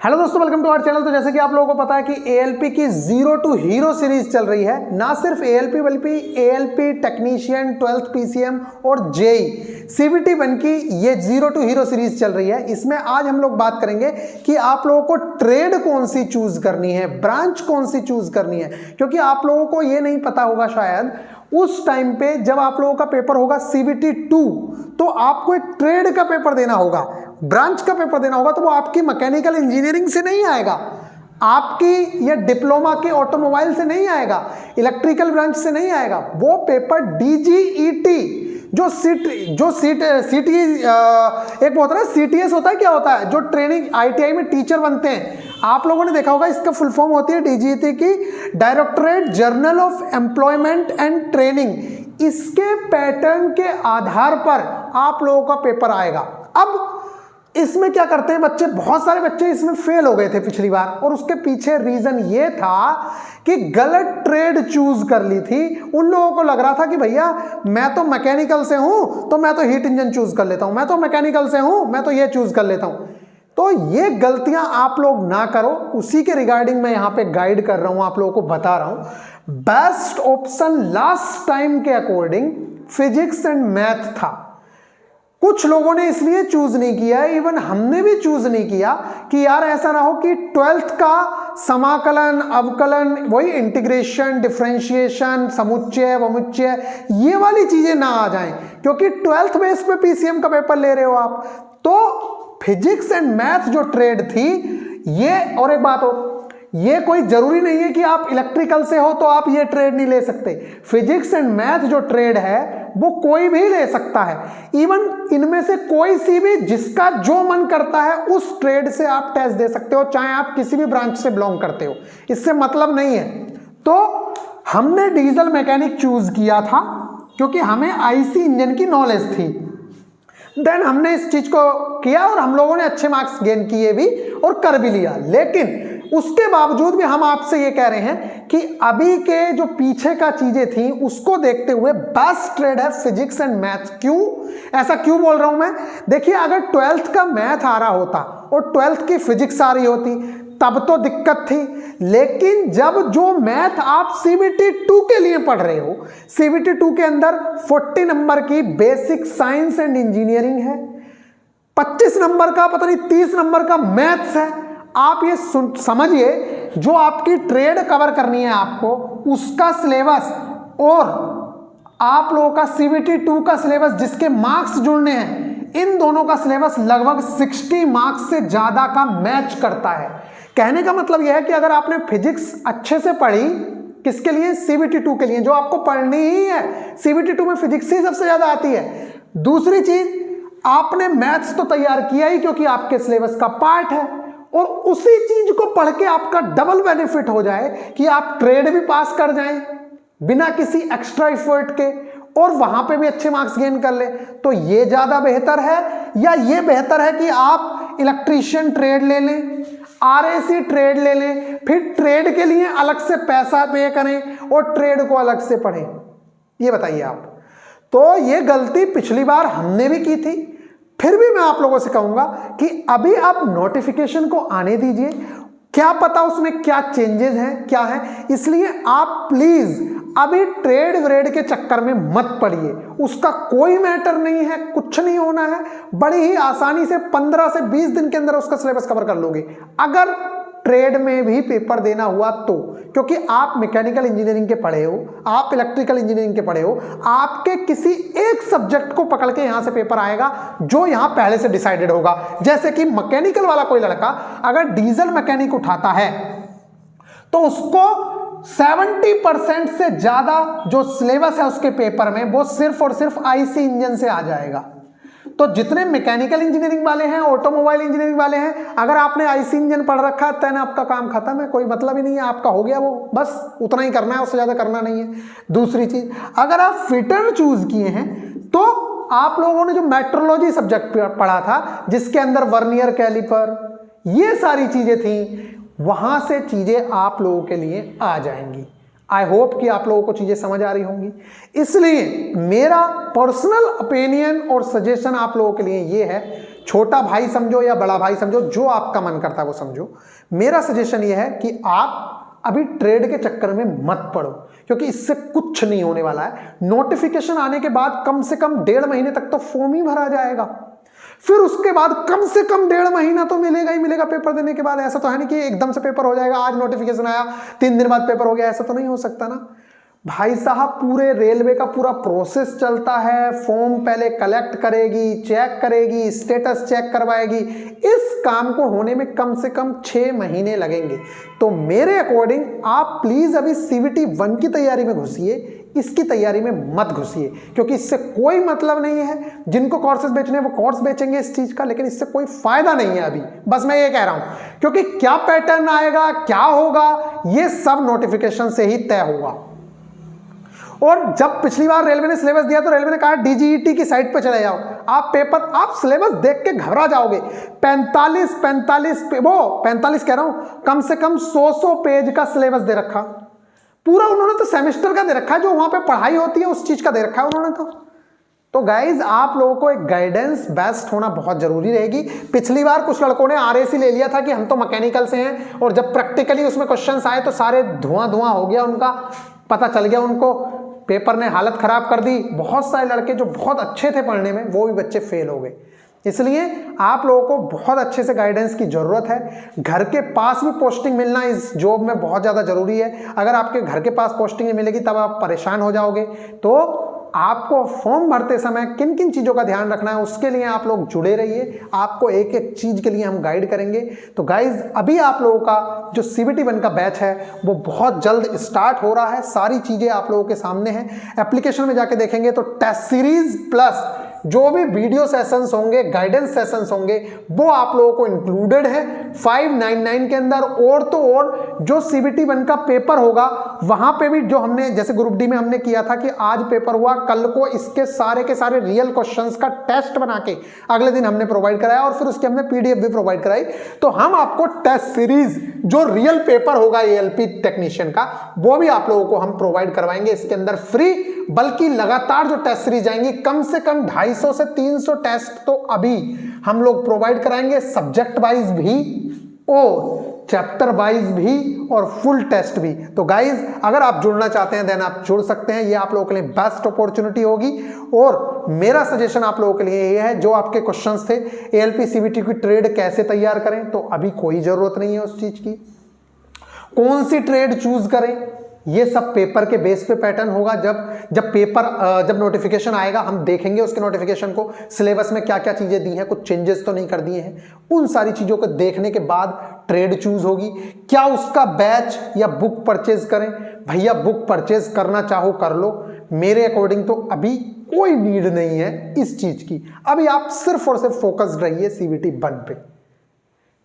Hello दोस्तों, welcome to our channel. तो जैसे कि आप लोगों को पता है कि ALP की जीरो टू हीरो सीरीज चल रही है। ना सिर्फ ALP बल्कि ALP टेक्नीशियन, 12th PCM और JEE CVT 1 की ये जीरो टू हीरो सीरीज चल रही है। इसमें आज हम लोग बात करेंगे कि आप लोगों को ट्रेड कौन सी चूज करनी है, ब्रांच कौन सी चूज करनी है। क्योंकि आप लोगों को ये नहीं पता होगा शायद, उस टाइम पे जब आप लोगों का पेपर होगा CVT 2 तो आपको एक ट्रेड का पेपर देना होगा, ब्रांच का पेपर देना होगा। तो वो आपकी मैकेनिकल इंजीनियरिंग से नहीं आएगा, आपकी ये डिप्लोमा के ऑटोमोबाइल से नहीं आएगा, इलेक्ट्रिकल ब्रांच से नहीं आएगा। वो पेपर DGET जो सीटी एक होता है ना, CTS होता है, क्या होता है, जो ट्रेनिंग ITI में टीचर बनते हैं, आप लोगों ने देखा होगा। इसका फुल फॉर्म होती है DGET की, directorate general of employment and training. इसके पैटर्न के आधार पर आप लोगों का पेपर आएगा। अब इसमें क्या करते हैं बच्चे, बहुत सारे बच्चे इसमें फेल हो गए थे पिछली बार, और उसके पीछे रीजन ये था कि गलत ट्रेड चूज कर ली थी। उन लोगों को लग रहा था कि भैया मैं तो मैकेनिकल से हूं तो मैं तो हीट इंजन चूज कर लेता हूं, मैं तो मैकेनिकल से हूं मैं तो ये चूज कर लेता हूं। तो ये गलतियां आप लोग ना करो, उसी के रिगार्डिंग मैं यहां पे गाइड कर रहा हूं, आप लोगों को बता रहा हूं। बेस्ट ऑप्शन लास्ट टाइम के अकॉर्डिंग फिजिक्स एंड मैथ था। कुछ लोगों ने इसलिए चूज नहीं किया, इवन हमने भी चूज नहीं किया कि यार ऐसा ना हो कि 12th का समाकलन, अवकलन, वही इंटीग्रेशन, डिफरेंशिएशन, समुच्चय, वमुच्चय, ये वाली चीजें ना आ जाएं। क्योंकि 12th बेस पे PCM का पेपर ले रहे हो आप, तो फिजिक्स एंड मैथ जो ट्रेड थी ये, और एक बात हो, ये कोई जरूरी नहीं है कि आप इलेक्ट्रिकल से हो तो आप ये ट्रेड नहीं ले सकते। फिजिक्स एंड मैथ जो ट्रेड है वो कोई भी ले सकता है। इवन इनमें से कोई सी भी, जिसका जो मन करता है उस ट्रेड से आप टेस्ट दे सकते हो, चाहे आप किसी भी ब्रांच से बिलोंग करते हो, इससे मतलब नहीं है। तो हमने डीजल मैकेनिक चूज किया था क्योंकि हमें IC इंजन की नॉलेज थी। देन हमने इस चीज को किया और हम लोगों ने अच्छे मार्क्स गेन किए भी और कर भी लिया। लेकिन उसके बावजूद भी हम आपसे ये कह रहे हैं कि अभी के जो पीछे का चीजें थी उसको देखते हुए बेस्ट ट्रेड है फिजिक्स एंड मैथ। क्यों ऐसा क्यों बोल रहा हूं मैं? देखिए, अगर 12th का मैथ आ रहा होता और 12th की फिजिक्स आ रही होती तब तो दिक्कत थी। लेकिन जब जो मैथ आप CVT 2 के लिए पढ़ रहे हो, CVT 2 के अंदर 40 नंबर की बेसिक साइंस एंड इंजीनियरिंग है, 25 नंबर का, पता नहीं 30 नंबर का मैथ्स है। आप ये समझिए, जो आपकी ट्रेड कवर करनी है आपको, उसका सिलेबस और आप लोगों का CVT 2 का सिलेबस, जिसके मार्क्स जुड़ने हैं, इन दोनों का सिलेबस लगभग 60 मार्क्स से ज्यादा का मैच करता है। कहने का मतलब यह है कि अगर आपने फिजिक्स अच्छे से पढ़ी, किसके लिए? CVT 2 के लिए, जो आपको पढ़नी ही है। CVT 2 में फिजिक्स ही सबसे ज्यादा आती है। दूसरी चीज, आपने मैथ्स तो तैयार किया ही क्योंकि आपके सिलेबस का पार्ट है, और उसी चीज को पढ़ के आपका डबल बेनिफिट हो जाए कि आप ट्रेड भी पास कर जाएं बिना किसी एक्स्ट्रा एफर्ट के, और वहां पे भी अच्छे मार्क्स गेन कर ले। तो ये ज्यादा बेहतर है, या ये बेहतर है कि आप इलेक्ट्रीशियन ट्रेड ले लें, RAC ट्रेड ले लें, फिर ट्रेड के लिए अलग से पैसा पे करें और ट्रेड को अलग से पढ़ें? ये बताइए आप। तो ये गलती पिछली बार हमने भी की थी। फिर भी मैं आप लोगों से कहूंगा कि अभी आप नोटिफिकेशन को आने दीजिए, क्या पता उसमें क्या चेंजेस हैं, क्या है। इसलिए आप प्लीज अभी ट्रेड व्रेड के चक्कर में मत पड़िए, उसका कोई मैटर नहीं है, कुछ नहीं होना है। बड़ी ही आसानी से 15 से 20 दिन के अंदर उसका सिलेबस कवर कर लोगे, अगर ट्रेड में भी पेपर देना हुआ तो। क्योंकि आप मैकेनिकल इंजीनियरिंग के पढ़े हो, आप इलेक्ट्रिकल इंजीनियरिंग के पढ़े हो, आपके किसी एक सब्जेक्ट को पकड़ के यहां से पेपर आएगा जो यहां पहले से डिसाइडेड होगा। जैसे कि मैकेनिकल वाला कोई लड़का अगर डीजल मैकेनिक उठाता है तो उसको 70% से ज्यादा जो सिलेबस है उसके पेपर में, वो सिर्फ और सिर्फ IC इंजन से आ जाएगा। तो जितने मैकेनिकल इंजीनियरिंग वाले हैं, ऑटोमोबाइल इंजीनियरिंग वाले हैं, अगर आपने IC इंजन पढ़ रखा है तो आपका काम खत्म है, कोई मतलब ही नहीं है, आपका हो गया वो, बस उतना ही करना है, उससे ज्यादा करना नहीं है। दूसरी चीज, अगर आप फिटर चूज किए हैं तो आप लोगों ने जो मेट्रोलॉजी सब्जेक्ट पढ़ा था, जिसके अंदर वर्नियर कैलिपर, ये सारी चीजें थी, वहां से चीजें आप लोगों के लिए आ जाएंगी। आई होप कि आप लोगों को चीजें समझ आ रही होंगी। इसलिए मेरा पर्सनल ओपिनियन और सजेशन आप लोगों के लिए ये है छोटा भाई समझो या बड़ा भाई समझो, जो आपका मन करता है वो समझो। मेरा सजेशन ये है कि आप अभी ट्रेड के चक्कर में मत पड़ो, क्योंकि इससे कुछ नहीं होने वाला है। नोटिफिकेशन आने के बाद कम से कम 1.5 महीने तक तो फॉर्म ही भरा जाएगा, फिर उसके बाद कम से कम 1.5 महीना तो मिलेगा ही मिलेगा पेपर देने के बाद। ऐसा तो है नहीं कि एकदम से पेपर हो जाएगा, आज नोटिफिकेशन आया 3 दिन बाद पेपर हो गया, ऐसा तो नहीं हो सकता ना भाई साहब। पूरे रेलवे का पूरा प्रोसेस चलता है, फॉर्म पहले कलेक्ट करेगी, चेक करेगी, स्टेटस चेक करवाएगी। इस काम को होने में कम से कम 6 महीने लगेंगे। तो मेरे अकॉर्डिंग आप प्लीज अभी CVT 1 की तैयारी में घुसिए, इसकी तैयारी में मत घुसिए, क्योंकि इससे कोई मतलब नहीं है। जिनको कोर्सेज बेचने वो कोर्स बेचेंगे इस चीज का, लेकिन इससे कोई फायदा नहीं है अभी। बस मैं ये कह रहा हूं, क्योंकि क्या पैटर्न आएगा, क्या होगा, ये सब नोटिफिकेशन से ही तय होगा। और जब पिछली बार रेलवे ने सिलेबस दिया तो रेलवे ने कहा DGET की साइट पे चले जाओ, आप सिलेबस देख के घबरा जाओगे। 45 कह रहा हूं, कम से कम 100 पेज का सिलेबस दे रखा पूरा। उन्होंने तो सेमेस्टर का दे रखा है, जो वहां पे पढ़ाई होती है उस चीज का दे रखा है उन्होंने तो गाइज आप लोगों को एक गाइडेंस बेस्ट होना बहुत जरूरी रहेगी। पिछली बार कुछ लड़कों ने RAC ले लिया था कि हम तो मैकेनिकल से हैं, और जब प्रैक्टिकली उसमें क्वेश्चंस आए तो सारे धुआं हो गया, उनका पता चल गया, उनको पेपर ने हालत खराब कर दी। बहुत सारे लड़के जो बहुत अच्छे थे पढ़ने में, वो भी बच्चे फेल हो गए। इसलिए आप लोगों को बहुत अच्छे से गाइडेंस की जरूरत है। घर के पास भी पोस्टिंग मिलना इस जॉब में बहुत ज़्यादा जरूरी है। अगर आपके घर के पास पोस्टिंग नहीं मिलेगी तब आप परेशान हो जाओगे। तो आपको फॉर्म भरते समय किन किन चीज़ों का ध्यान रखना है, उसके लिए आप लोग जुड़े रहिए। आपको एक एक चीज़ के लिए हम गाइड करेंगे। तो गाइज अभी आप लोगों का जो CVT 1 का बैच है वो बहुत जल्द स्टार्ट हो रहा है। सारी चीज़ें आप लोगों के सामने हैं। एप्लीकेशन में जाके देखेंगे तो टेस्ट सीरीज प्लस जो भी वीडियो सेशंस होंगे, गाइडेंस सेशंस होंगे, वो आप लोगों को इंक्लूडेड है 599 के अंदर। और तो और जो CVT 1 का पेपर होगा वहां पे भी जो हमने जैसे ग्रुप डी में हमने किया था कि आज पेपर हुआ, कल को इसके सारे के सारे रियल क्वेश्चंस का टेस्ट बना के अगले दिन हमने प्रोवाइड कराया, और फिर उसके हमने PDF भी प्रोवाइड कराई। तो हम आपको टेस्ट सीरीज जो रियल पेपर होगा ALP टेक्नीशियन का, वो भी आप लोगों को हम प्रोवाइड करवाएंगे इसके अंदर फ्री। बल्कि लगातार जो टेस्ट सीरीज आएंगी, कम से कम 250 से 300 टेस्ट तो अभी हम लोग प्रोवाइड कराएंगे, सब्जेक्ट वाइज भी और चैप्टर वाइज भी और फुल टेस्ट भी। तो गाइज अगर आप जुड़ना चाहते हैं देन आप जुड़ सकते हैं। ये आप लोगों के लिए बेस्ट अपॉर्चुनिटी होगी। और मेरा सजेशन आप लोगों के लिए ये है, जो आपके क्वेश्चंस थे ALP CVT की ट्रेड कैसे तैयार करें, तो अभी कोई जरूरत नहीं है उस चीज की। कौन सी ट्रेड चूज करें, ये सब पेपर के बेस पे पैटर्न होगा। जब नोटिफिकेशन आएगा हम देखेंगे उसके नोटिफिकेशन को, सिलेबस में क्या क्या चीजें दी हैं, कुछ चेंजेस तो नहीं कर दिए हैं। उन सारी चीजों को देखने के बाद ट्रेड चूज होगी। क्या उसका बैच या बुक परचेज करें? भैया बुक परचेज करना चाहो कर लो, मेरे अकॉर्डिंग तो अभी कोई नीड नहीं है इस चीज की। अभी आप सिर्फ और सिर्फ फोकस्ड रहिए CVT 1 पे,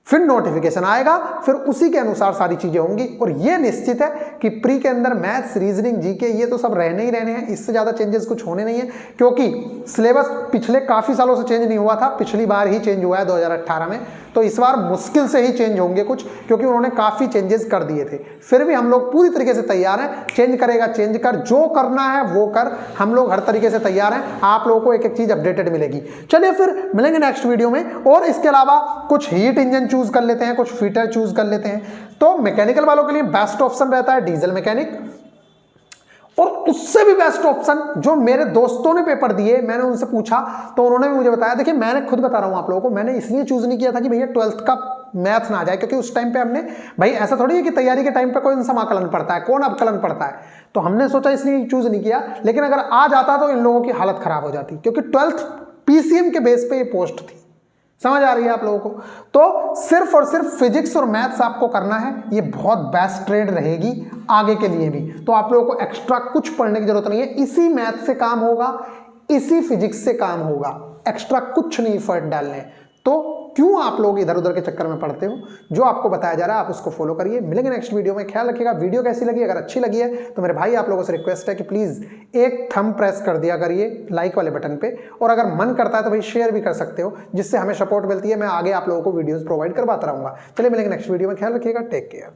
फिर नोटिफिकेशन आएगा, फिर उसी के अनुसार सारी चीजें होंगी। और ये निश्चित है कि प्री के अंदर मैथ्स, रीजनिंग, जीके ये तो सब रहने ही रहने हैं, इससे ज्यादा चेंजेस कुछ होने नहीं है, क्योंकि सिलेबस पिछले काफी सालों से चेंज नहीं हुआ था, पिछली बार ही चेंज हुआ है 2018 में। तो इस बार मुश्किल से ही चेंज होंगे कुछ, क्योंकि उन्होंने काफी चेंजेस कर दिए थे। फिर भी हम लोग पूरी तरीके से तैयार हैं। चेंज करेगा चेंज कर, जो करना है वो कर, हम लोग हर तरीके से तैयार हैं। आप लोगों को एक एक चीज अपडेटेड मिलेगी। चलिए फिर मिलेंगे नेक्स्ट वीडियो में। और इसके अलावा कुछ हीट इंजन चूज कर लेते हैं, कुछ फीटर चूज कर लेते हैं। तो मैकेनिकल वालों के लिए बेस्ट ऑप्शन रहता है डीजल मैकेनिक, और उससे भी बेस्ट ऑप्शन जो मेरे दोस्तों ने पेपर दिए, मैंने उनसे पूछा तो उन्होंने भी मुझे बताया। देखिए मैंने खुद बता रहा हूं आप लोगों को, मैंने इसलिए चूज नहीं किया था कि भैया 12th का मैथ ना आ जाए, क्योंकि उस टाइम पे हमने, भाई ऐसा थोड़ी है कि तैयारी के टाइम पे कोई समाकलन पढ़ता है, कौन अवकलन पढ़ता है, तो हमने सोचा इसलिए चूज नहीं किया। लेकिन अगर आ जाता तो इन लोगों की हालत खराब हो जाती, क्योंकि 12th PCM के बेस पे ये पोस्ट थी। समझ आ रही है आप लोगों को? तो सिर्फ और सिर्फ फिजिक्स और मैथ्स आपको करना है, ये बहुत बेस्ट ट्रेड रहेगी आगे के लिए भी। तो आप लोगों को एक्स्ट्रा कुछ पढ़ने की जरूरत नहीं है, इसी मैथ से काम होगा, इसी फिजिक्स से काम होगा, एक्स्ट्रा कुछ नहीं एफर्ट डालने। तो क्यों आप लोग इधर उधर के चक्कर में पड़ते हो? जो आपको बताया जा रहा है आप उसको फॉलो करिए। मिलेंगे नेक्स्ट वीडियो में। ख्याल रखिएगा। वीडियो कैसी लगी? अगर अच्छी लगी है तो मेरे भाई आप लोगों से रिक्वेस्ट है कि प्लीज एक थंब प्रेस कर दिया करिए लाइक वाले बटन पे, और अगर मन करता है तो भाई शेयर भी कर सकते हो, जिससे हमें सपोर्ट मिलती है। मैं आगे आप लोगों को वीडियोस प्रोवाइड करवाता रहूंगा। चलिए मिलेंगे नेक्स्ट वीडियो में। ख्याल रखिएगा। Take care.